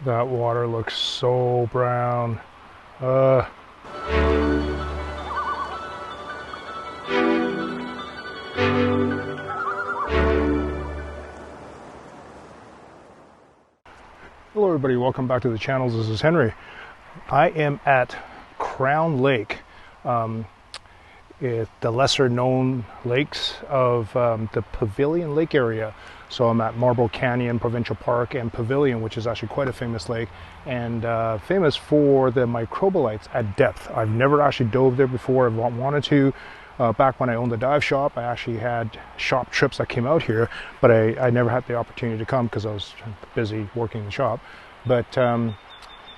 That water looks so brown. Hello everybody, welcome back to the channel. This is Henry. I am at Crown Lake, the lesser known lakes of the Pavilion Lake area. So I'm at Marble Canyon Provincial Park and Pavilion, which is actually quite a famous lake, and famous for the microbolites at depth. I've never actually dove there before. I've wanted to. Back when I owned the dive shop, I actually had shop trips that came out here, but I never had the opportunity to come because I was busy working in the shop. But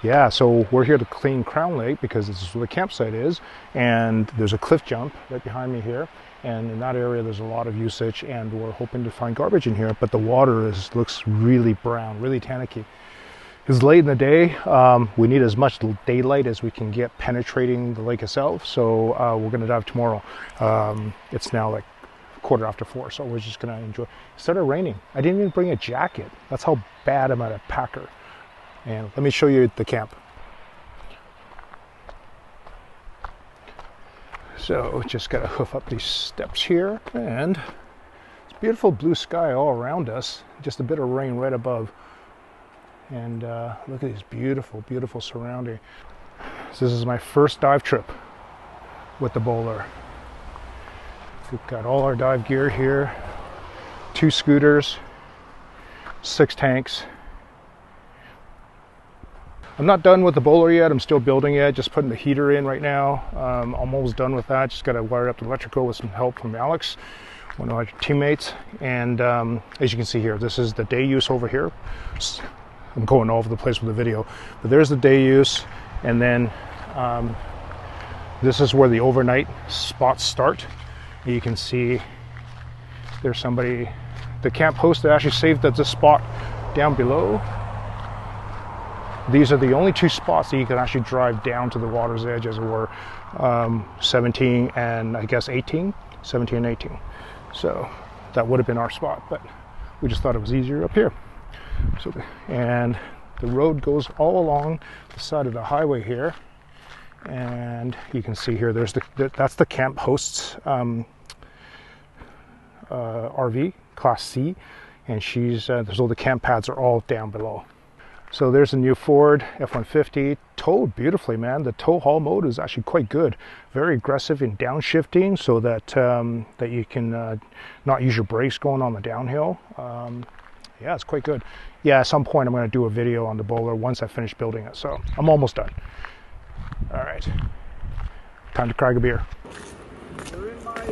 yeah, so we're here to clean Crown Lake because this is where the campsite is, and there's a cliff jump right behind me here, and in that area there's a lot of usage, and we're hoping to find garbage in here, but the water looks really brown, really tannicky. It's late in the day. We need as much daylight as we can get penetrating the lake itself, so we're going to dive tomorrow. It's now like 4:15, so we're just going to enjoy. It started raining. I didn't even bring a jacket. That's how bad I'm at a packer. And let me show you the camp. So just got to hoof up these steps here, and it's beautiful blue sky all around us, just a bit of rain right above. And look at these beautiful, beautiful surrounding. So this is my first dive trip with the bowler. We've got all our dive gear here, 2 scooters, 6 tanks. I'm not done with the bowler yet. I'm still building it, just putting the heater in right now. I'm almost done with that. Just got to wire up the electrical with some help from Alex, one of our teammates. And as you can see here, this is the day use over here. I'm going all over the place with the video, but there's the day use, and then this is where the overnight spots start. You can see there's somebody, the camp host that actually saved this spot down below. These are the only 2 spots that you can actually drive down to the water's edge, as it were, 17 and I guess 18, 17 and 18. So that would have been our spot, but we just thought it was easier up here. So and the road goes all along the side of the highway here, and you can see here there's that's the camp host's RV Class C, and there's all the camp pads are all down below. So there's a new Ford F-150, towed beautifully, man. The tow haul mode is actually quite good, very aggressive in downshifting, so that that you can not use your brakes going on the downhill. Yeah, it's quite good. Yeah, at some point I'm going to do a video on the bowler once I finish building it, so I'm almost done. All right, time to crack a beer. They're in my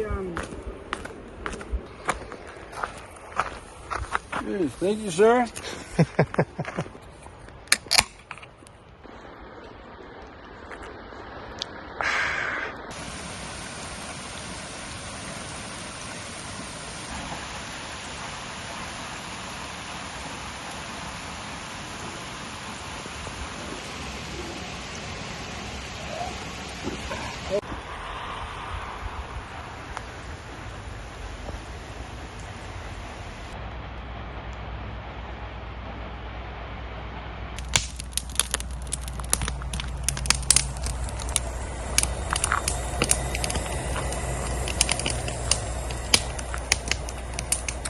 Yes, thank you, sir.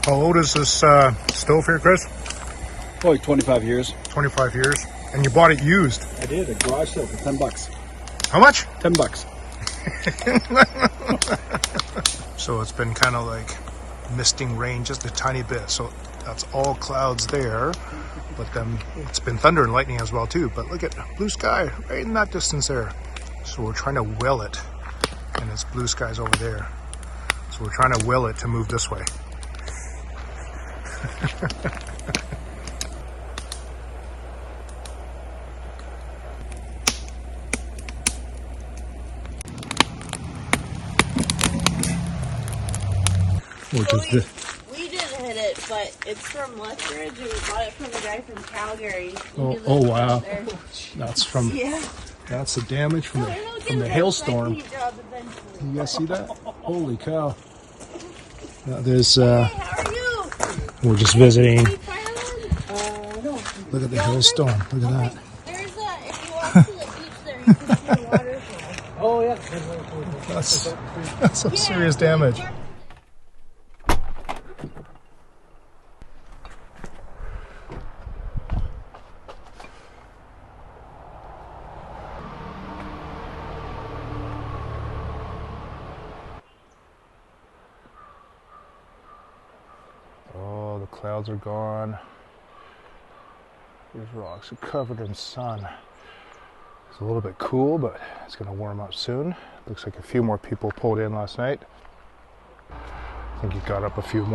How old is this stove here, Chris? Probably 25 years. 25 years. And you bought it used? I did, a garage sale for $10. How much? $10. So it's been kind of like misting rain just a tiny bit. So that's all clouds there. But then it's been thunder and lightning as well too. But look at blue sky right in that distance there. So we're trying to will it. And it's blue skies over there. So we're trying to will it to move this way. Which is the... We didn't hit it, but it's from Lethbridge, and we bought it from a guy from Calgary. Oh wow, that's from... Yeah. That's the damage from the hailstorm. You guys see that? Holy cow. There's Hey, how are you? we're just visiting. No. Look at the hailstorm. Look at that. There's a, if you walk to the beach there, you can see the waterfall. Oh, yeah. That's some serious damage. Oh, the clouds are gone. These rocks are covered in sun. It's a little bit cool, but it's going to warm up soon. Looks like a few more people pulled in last night. I think he got up a few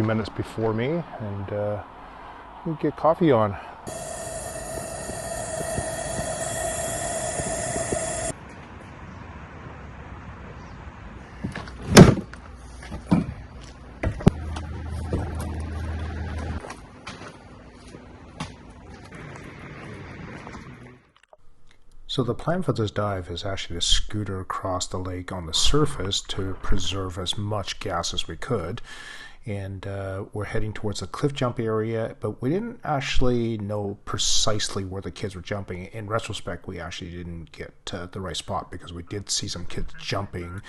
minutes before me, and we get coffee on. So the plan for this dive is actually to scooter across the lake on the surface to preserve as much gas as we could. And we're heading towards the cliff jump area, but we didn't actually know precisely where the kids were jumping. In retrospect, we actually didn't get the right spot because we did see some kids jumping.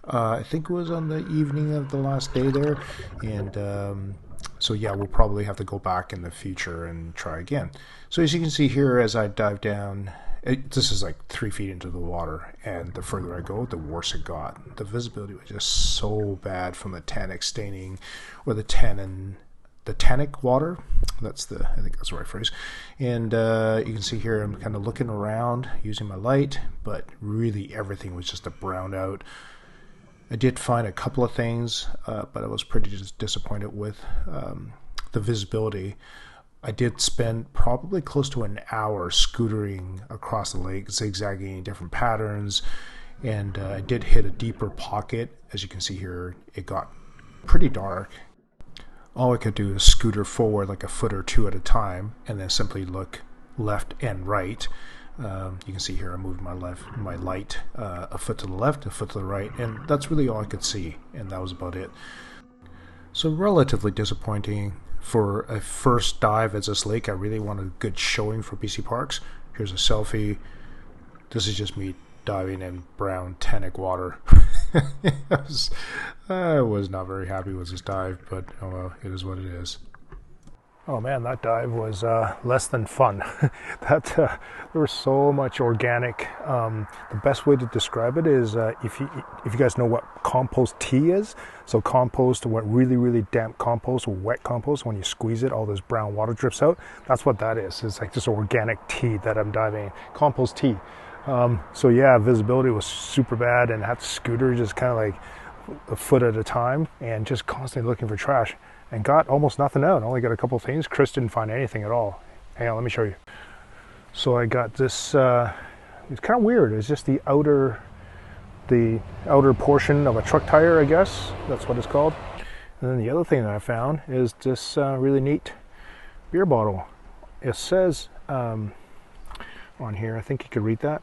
I think it was on the evening of the last day there. And so yeah, we'll probably have to go back in the future and try again. So as you can see here, as I dive down, this is like 3 feet into the water, and the further I go, the worse it got. The visibility was just so bad from the tannic staining, or the tannic water. I think that's the right phrase. And you can see here, I'm kind of looking around using my light, but really everything was just a brown out. I did find a couple of things, but I was pretty disappointed with the visibility. I did spend probably close to an hour scootering across the lake, zigzagging in different patterns, and I did hit a deeper pocket. As you can see here, it got pretty dark. All I could do is scooter forward like a foot or two at a time, and then simply look left and right. You can see here I moved my light a foot to the left, a foot to the right, and that's really all I could see, and that was about it. So relatively disappointing. For a first dive at this lake, I really wanted a good showing for BC Parks. Here's a selfie. This is just me diving in brown tannic water. I was not very happy with this dive, but oh well, it is what it is. Oh man, that dive was less than fun. There was so much organic. The best way to describe it is if you guys know what compost tea is. So compost, what really damp compost or wet compost, when you squeeze it, all this brown water drips out. That's what that is. It's like this organic tea that I'm diving in. Compost tea. So yeah, visibility was super bad, and I had to scooter just kind of like a foot at a time, and just constantly looking for trash. And got almost nothing out. Only got a couple of things. Chris didn't find anything at all. Hang on, let me show you. So I got this, it's kind of weird. It's just the outer portion of a truck tire, I guess. That's what it's called. And then the other thing that I found is this really neat beer bottle. It says on here, I think you could read that.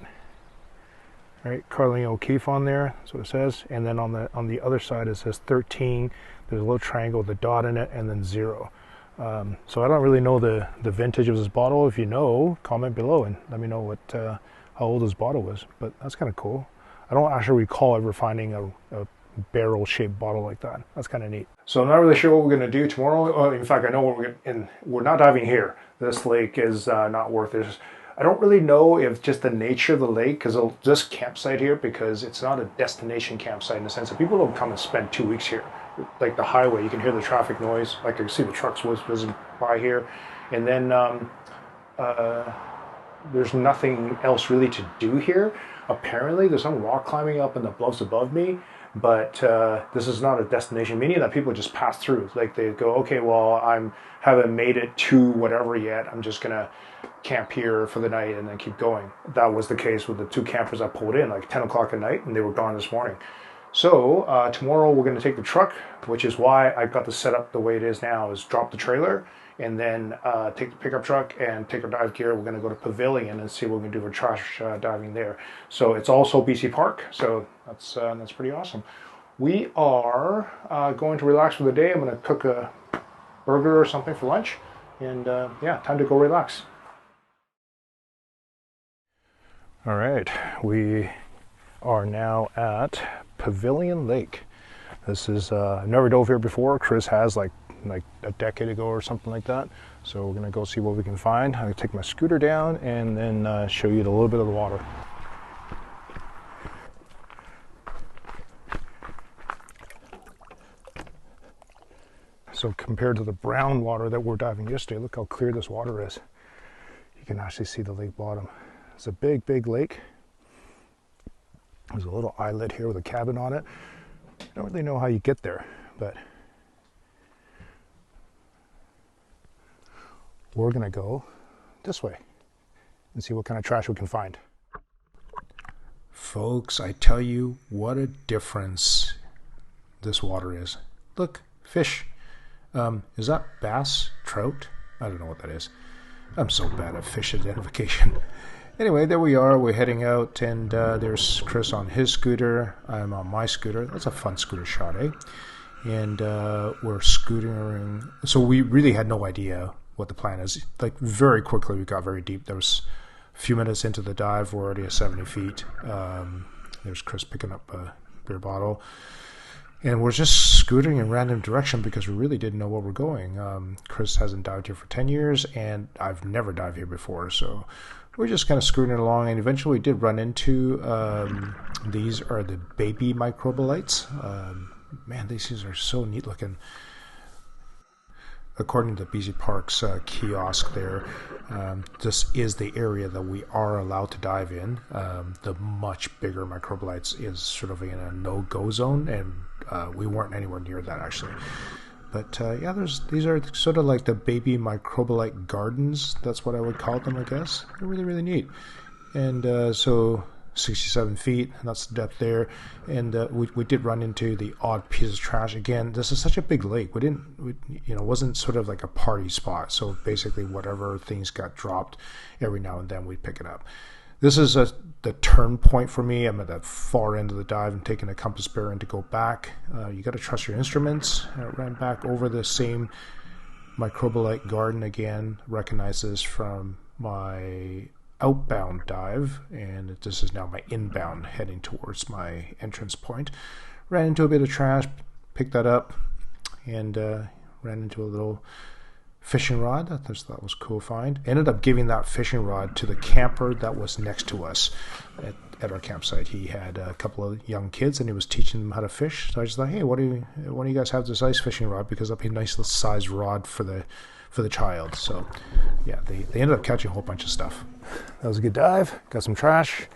Right, Carling O'Keefe on there, that's what it says. And then on the other side it says 13. There's a little triangle with a dot in it, and then 0. So I don't really know the vintage of this bottle. If you know, comment below and let me know what how old this bottle was. But that's kind of cool. I don't actually recall ever finding a barrel-shaped bottle like that. That's kind of neat. So I'm not really sure what we're going to do tomorrow. In fact, I know what we're going to. We're not diving here. This lake is not worth it. I don't really know if just the nature of the lake, because this campsite here, because it's not a destination campsite in the sense that people don't come and spend 2 weeks here. Like the highway, you can hear the traffic noise. Like I can see the trucks whizzing by here, and then there's nothing else really to do here. Apparently, there's some rock climbing up in the bluffs above me, but this is not a destination, meaning that people just pass through. Like they go, okay, well, I haven't made it to whatever yet. I'm just gonna camp here for the night and then keep going. That was the case with the 2 campers I pulled in, like 10 o'clock at night, and they were gone this morning. So tomorrow we're going to take the truck, which is why I've got the setup the way it is now, is drop the trailer and then take the pickup truck and take our dive gear. We're going to go to Pavilion and see what we can do for trash diving there. So it's also BC Park, so that's pretty awesome. We are going to relax for the day. I'm going to cook a burger or something for lunch, And yeah, time to go relax. All right, we are now at Pavilion Lake. This is, I've never dove here before. Chris has like a decade ago or something like that. So we're gonna go see what we can find. I'm gonna take my scooter down and then show you a little bit of the water. So compared to the brown water that we're diving yesterday, look how clear this water is. You can actually see the lake bottom. It's a big, big lake. There's a little islet here with a cabin on it. I don't really know how you get there, but we're gonna go this way and see what kind of trash we can find. Folks, I tell you what a difference this water is. Look, fish. Is that bass? Trout? I don't know what that is. I'm so bad at fish identification. Anyway, there we are. We're heading out, and there's Chris on his scooter. I'm on my scooter. That's a fun scooter shot, eh? And we're scootering. So we really had no idea what the plan is. Like, very quickly, we got very deep. There was a few minutes into the dive. We're already at 70 feet. There's Chris picking up a beer bottle. And we're just scootering in random direction because we really didn't know where we're going. Chris hasn't dived here for 10 years, and I've never dived here before. So we're just kind of scooting along, and eventually we did run into, these are the baby microbolites. Man, these things are so neat looking. According to BC Park's kiosk there, this is the area that we are allowed to dive in. The much bigger microbolites is sort of in a no-go zone, and we weren't anywhere near that actually. But yeah, these are sort of like the baby microbolite gardens. That's what I would call them, I guess. They're really, really neat. And so 67 feet, and that's the depth there. And we did run into the odd piece of trash. Again, this is such a big lake. It wasn't sort of like a party spot. So basically whatever things got dropped, every now and then we'd pick it up. This is the turn point for me. I'm at the far end of the dive and taking a compass bearing to go back. You got to trust your instruments. I ran back over the same microbolite garden again. Recognize this from my outbound dive, and this is now my inbound heading towards my entrance point. Ran into a bit of trash, picked that up, and ran into a little fishing rod. I thought that was a cool find. Ended up giving that fishing rod to the camper that was next to us at our campsite. He had a couple of young kids and he was teaching them how to fish. So I just thought, hey, why do you guys have this ice fishing rod? Because that'd be a nice little size rod for the child. So yeah, they ended up catching a whole bunch of stuff. That was a good dive. Got some trash.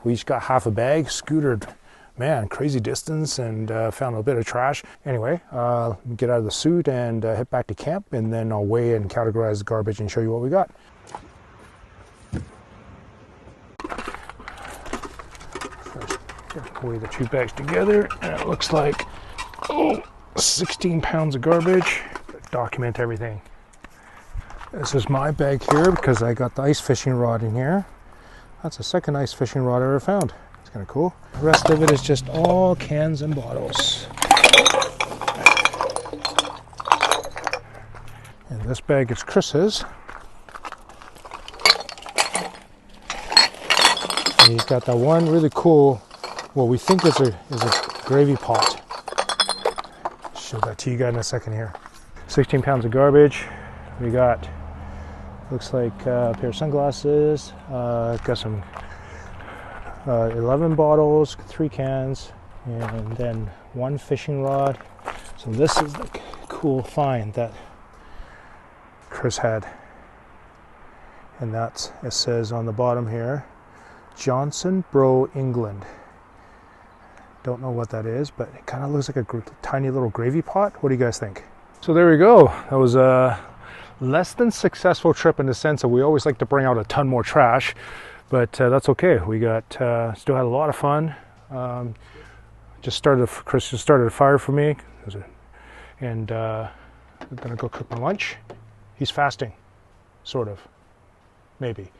We each got half a bag, scootered, man, crazy distance, and found a bit of trash. Anyway, get out of the suit and head back to camp, and then I'll weigh and categorize the garbage and show you what we got. First, weigh the two bags together, and it looks like 16 pounds of garbage. Document everything. This is my bag here because I got the ice fishing rod in here. That's the second ice fishing rod I ever found. It's kind of cool. The rest of it is just all cans and bottles. And this bag is Chris's. And he's got that one really cool, what we think is a gravy pot. Show that to you guys in a second here. 16 pounds of garbage. We got, looks like a pair of sunglasses. Got some 11 bottles, 3 cans, and then 1 fishing rod. So this is the cool find that Chris had. And that's, it says on the bottom here, Johnson Bro, England. Don't know what that is, but it kind of looks like a tiny little gravy pot. What do you guys think? So there we go. That was a less than successful trip in the sense that we always like to bring out a ton more trash, but that's okay. We got still had a lot of fun. Chris just started a fire for me, and I'm gonna go cook my lunch. He's fasting, sort of, maybe.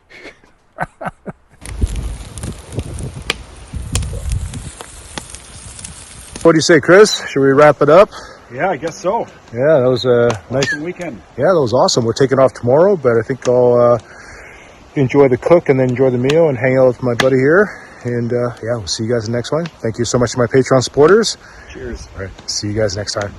What do you say, Chris? Should we wrap it up? Yeah, I guess so. Yeah, that was a nice. Awesome weekend. Yeah, that was awesome. We're taking off tomorrow, but I think I'll enjoy the cook and then enjoy the meal and hang out with my buddy here. And yeah, we'll see you guys in the next one. Thank you so much to my Patreon supporters. Cheers. All right, see you guys next time.